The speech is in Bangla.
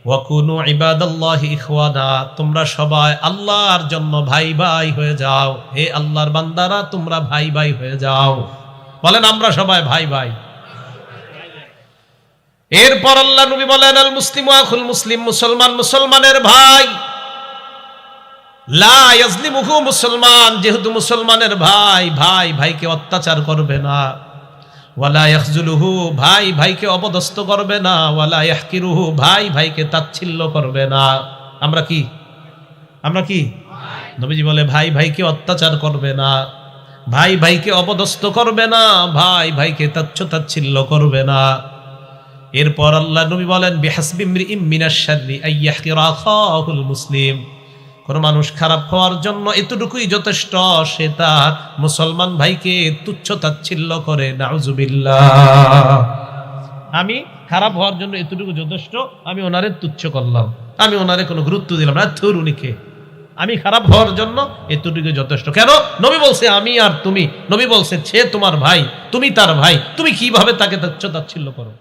ওয়াকুনু ইবাদাল্লাহি ইখওয়ানা, তোমরা সবাই আল্লাহর জন্য ভাই ভাই হয়ে যাও। হে আল্লাহর বান্দারা, তোমরা ভাই ভাই হয়ে যাও। বলেন আমরা সবাই ভাই ভাই। এরপর আল্লাহ নবী বলেন, আল মুসলিমু আখুল মুসলিম, মুসলমান মুসলমানের ভাই। লা ইয়াজলিমুহু, মুসলমান যেহেতু মুসলমানের ভাই, ভাই ভাইকে অত্যাচার করবে না। ওয়ালা ইয়াখজুলুহু, ভাই ভাইকে অপদস্থ করবে না। ওয়ালা ইয়াহকিরুহু, ভাই ভাইকে তাচ্ছিল্য করবে না। আমরা কি? আমরা কি? নবীজি বলে ভাই ভাইকে অত্যাচার করবে না, ভাই ভাইকে অপদস্থ করবে না, ভাই ভাইকে তাচ্ছিল্য করবে না। এরপর আল্লাহ নবী বলেন, বিহাসবি ইমরিইম মিনাশ শাররি আইয়াহকিরা আখাহুল মুসলিম, কোন মানুষ খারাপ হওয়ার জন্য এতটুকুই যথেষ্ট, সে তার মুসলমান ভাইকে তুচ্ছ তাচ্ছিল্য করে। নাউজুবিল্লাহ। আমি খারাপ হওয়ার জন্য এতটুকু যথেষ্ট, আমি ওনারে তুচ্ছ করলাম, আমি ওনারে কোনো গুরুত্ব দিলাম না, থুর উনিকে। আমি খারাপ হওয়ার জন্য এতটুকু যথেষ্ট। কেন? নবী বলছে আমি আর তুমি, নবী বলছে সে তোমার ভাই, তুমি তার ভাই, তুমি কিভাবে তাকে তুচ্ছ তাচ্ছিল্য করো?